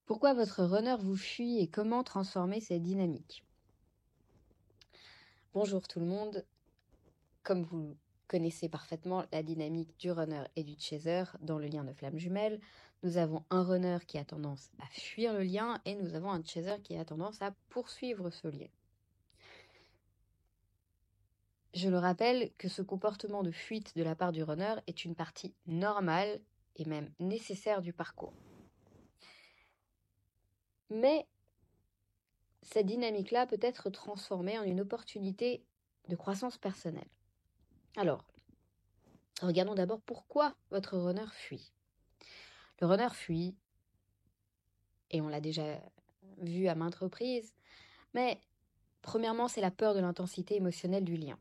Pourquoi votre runner vous fuit et comment transformer cette dynamique? Bonjour tout le monde, comme vous connaissez parfaitement la dynamique du runner et du chaser dans le lien de flamme jumelle, nous avons un runner qui a tendance à fuir le lien et nous avons un chaser qui a tendance à poursuivre ce lien. Je le rappelle que ce comportement de fuite de la part du runner est une partie normale et même nécessaire du parcours. Mais cette dynamique-là peut être transformée en une opportunité de croissance personnelle. Alors, regardons d'abord pourquoi votre runner fuit. Le runner fuit, et on l'a déjà vu à maintes reprises, mais premièrement, c'est la peur de l'intensité émotionnelle du lien.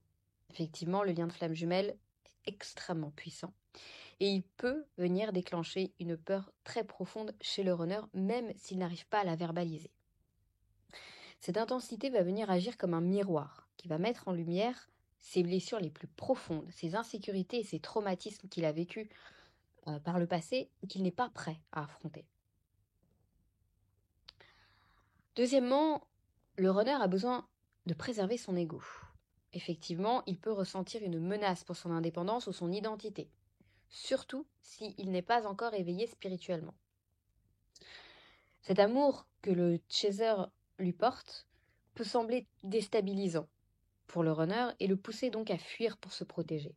Effectivement, le lien de flamme jumelle est extrêmement puissant et il peut venir déclencher une peur très profonde chez le runner, même s'il n'arrive pas à la verbaliser. Cette intensité va venir agir comme un miroir qui va mettre en lumière ses blessures les plus profondes, ses insécurités et ses traumatismes qu'il a vécus par le passé et qu'il n'est pas prêt à affronter. Deuxièmement, le runner a besoin de préserver son ego. Effectivement, il peut ressentir une menace pour son indépendance ou son identité, surtout s'il n'est pas encore éveillé spirituellement. Cet amour que le chaser lui porte peut sembler déstabilisant pour le runner et le pousser donc à fuir pour se protéger.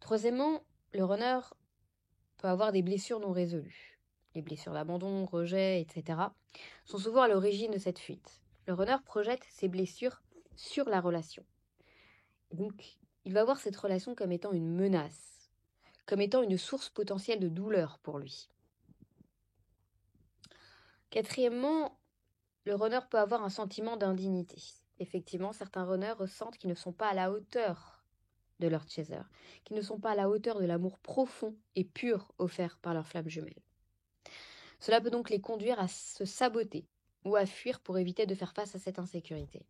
Troisièmement, le runner peut avoir des blessures non résolues. Les blessures d'abandon, rejet, etc. sont souvent à l'origine de cette fuite. Le runner projette ses blessures sur la relation. Donc, il va voir cette relation comme étant une menace, comme étant une source potentielle de douleur pour lui. Quatrièmement, le runner peut avoir un sentiment d'indignité. Effectivement, certains runners ressentent qu'ils ne sont pas à la hauteur de leur chaser, qu'ils ne sont pas à la hauteur de l'amour profond et pur offert par leur flamme jumelle. Cela peut donc les conduire à se saboter ou à fuir pour éviter de faire face à cette insécurité.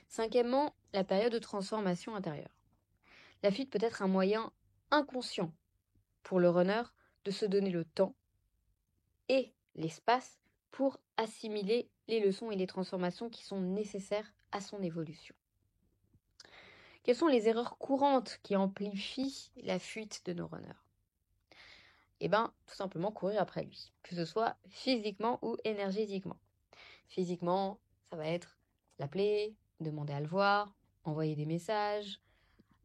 Cinquièmement, la période de transformation intérieure. La fuite peut être un moyen inconscient pour le runner de se donner le temps et l'espace pour assimiler les leçons et les transformations qui sont nécessaires à son évolution. Quelles sont les erreurs courantes qui amplifient la fuite de nos runners? Tout simplement courir après lui, que ce soit physiquement ou énergétiquement. Physiquement, ça va être l'appeler, demander à le voir, envoyer des messages,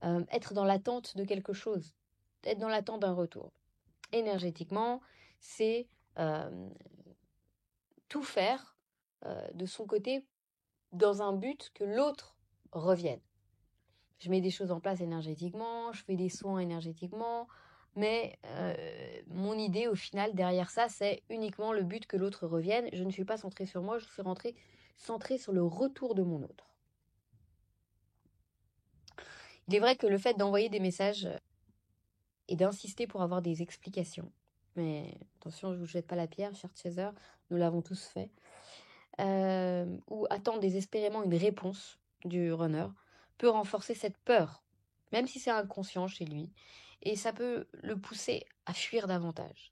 être dans l'attente de quelque chose, être dans l'attente d'un retour. Énergétiquement, c'est tout faire de son côté dans un but que l'autre revienne. Je mets des choses en place énergétiquement, je fais des soins énergétiquement, mais mon idée au final derrière ça, c'est uniquement le but que l'autre revienne. Je ne suis pas centrée sur moi, je suis centrée sur le retour de mon autre. Il est vrai que le fait d'envoyer des messages et d'insister pour avoir des explications, mais attention, je ne vous jette pas la pierre, cher chaser, nous l'avons tous fait, ou attendre désespérément une réponse du runner, peut renforcer cette peur, même si c'est inconscient chez lui, et ça peut le pousser à fuir davantage.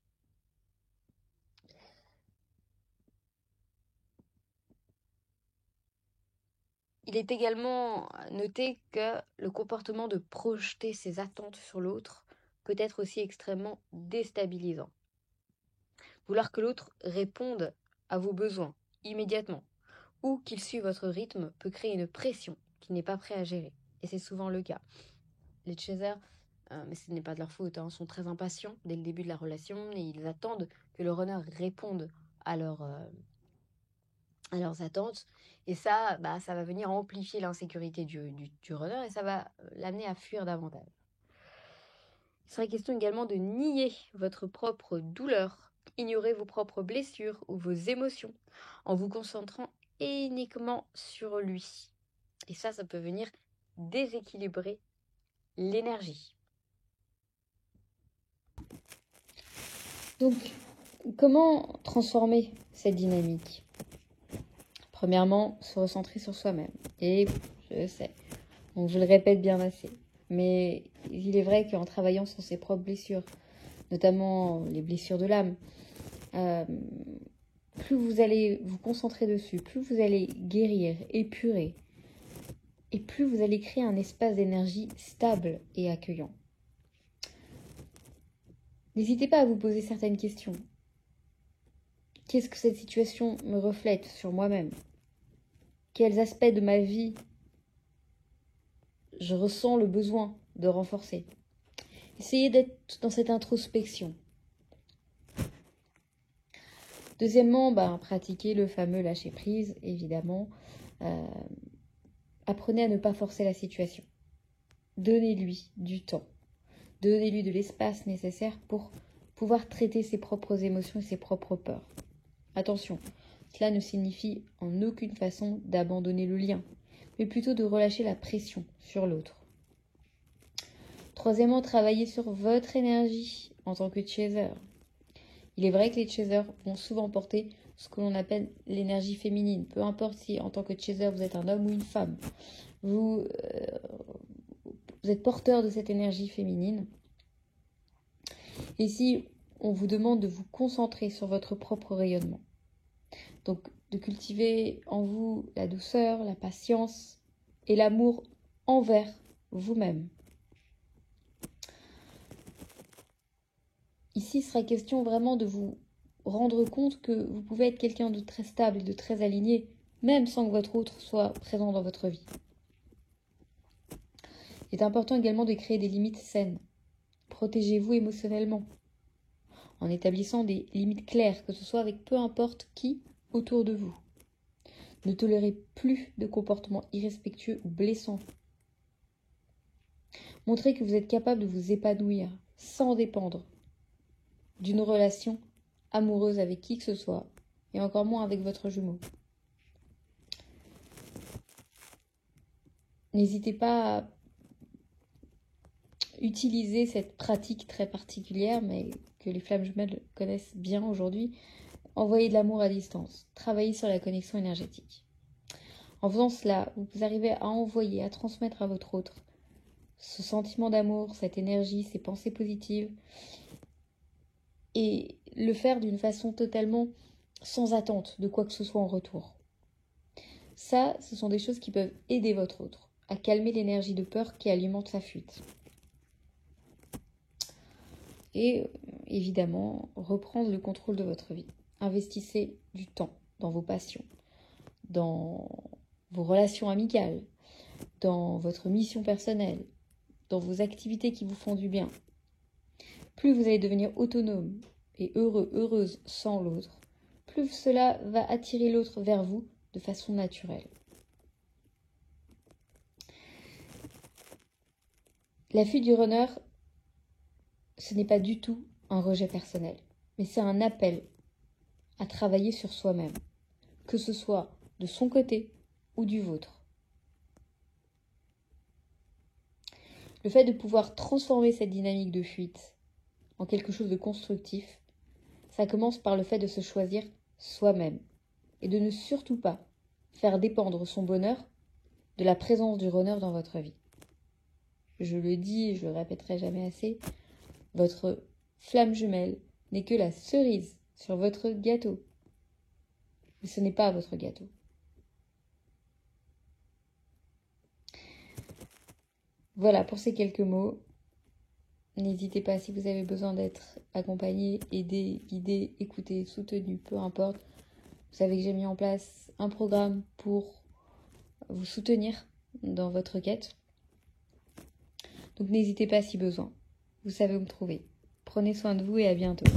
Il est également noté que le comportement de projeter ses attentes sur l'autre peut être aussi extrêmement déstabilisant. Vouloir que l'autre réponde à vos besoins immédiatement ou qu'il suive votre rythme peut créer une pression qu'il n'est pas prêt à gérer. Et c'est souvent le cas. Les chasers, mais ce n'est pas de leur faute, sont très impatients dès le début de la relation et ils attendent que le runner réponde à leurs attentes. Et ça, ça va venir amplifier l'insécurité du runner et ça va l'amener à fuir davantage. Il serait question également de nier votre propre douleur, ignorer vos propres blessures ou vos émotions en vous concentrant uniquement sur lui. Et ça peut venir déséquilibrer l'énergie. Donc, comment transformer cette dynamique? Premièrement, se recentrer sur soi-même. Et je sais, on vous le répète bien assez. Mais il est vrai qu'en travaillant sur ses propres blessures, notamment les blessures de l'âme, plus vous allez vous concentrer dessus, plus vous allez guérir, épurer, et plus vous allez créer un espace d'énergie stable et accueillant. N'hésitez pas à vous poser certaines questions. Qu'est-ce que cette situation me reflète sur moi-même? Quels aspects de ma vie je ressens le besoin de renforcer? Essayez d'être dans cette introspection. Deuxièmement, pratiquez le fameux lâcher-prise, évidemment. Apprenez à ne pas forcer la situation. Donnez-lui du temps. Donnez-lui de l'espace nécessaire pour pouvoir traiter ses propres émotions et ses propres peurs. Attention, cela ne signifie en aucune façon d'abandonner le lien, mais plutôt de relâcher la pression sur l'autre. Troisièmement, travaillez sur votre énergie en tant que chaser. Il est vrai que les chasers vont souvent porter ce que l'on appelle l'énergie féminine. Peu importe si en tant que chaser vous êtes un homme ou une femme, vous êtes porteur de cette énergie féminine. Et si on vous demande de vous concentrer sur votre propre rayonnement, donc de cultiver en vous la douceur, la patience et l'amour envers vous-même. Ici, il sera question vraiment de vous rendre compte que vous pouvez être quelqu'un de très stable et de très aligné, même sans que votre autre soit présent dans votre vie. Il est important également de créer des limites saines. Protégez-vous émotionnellement, en établissant des limites claires, que ce soit avec peu importe qui autour de vous. Ne tolérez plus de comportements irrespectueux ou blessants. Montrez que vous êtes capable de vous épanouir sans dépendre d'une relation amoureuse avec qui que ce soit, et encore moins avec votre jumeau. N'hésitez pas à utiliser cette pratique très particulière, mais que les flammes jumelles connaissent bien aujourd'hui. Envoyer de l'amour à distance, travailler sur la connexion énergétique. En faisant cela, vous arrivez à envoyer, à transmettre à votre autre ce sentiment d'amour, cette énergie, ces pensées positives, et le faire d'une façon totalement sans attente de quoi que ce soit en retour. Ça, ce sont des choses qui peuvent aider votre autre à calmer l'énergie de peur qui alimente sa fuite. Et évidemment, reprendre le contrôle de votre vie. Investissez du temps dans vos passions, dans vos relations amicales, dans votre mission personnelle, dans vos activités qui vous font du bien. Plus vous allez devenir autonome et heureux, heureuse sans l'autre, plus cela va attirer l'autre vers vous de façon naturelle. La fuite du runner, ce n'est pas du tout un rejet personnel, mais c'est un appel à travailler sur soi-même, que ce soit de son côté ou du vôtre. Le fait de pouvoir transformer cette dynamique de fuite en quelque chose de constructif, ça commence par le fait de se choisir soi-même et de ne surtout pas faire dépendre son bonheur de la présence du runner dans votre vie. Je le dis et je le répéterai jamais assez, votre flamme jumelle n'est que la cerise sur votre gâteau. Mais ce n'est pas votre gâteau. Voilà pour ces quelques mots. N'hésitez pas, si vous avez besoin d'être accompagné, aidé, guidé, écouté, soutenu, peu importe. Vous savez que j'ai mis en place un programme pour vous soutenir dans votre quête. Donc n'hésitez pas si besoin. Vous savez où me trouver. Prenez soin de vous et à bientôt.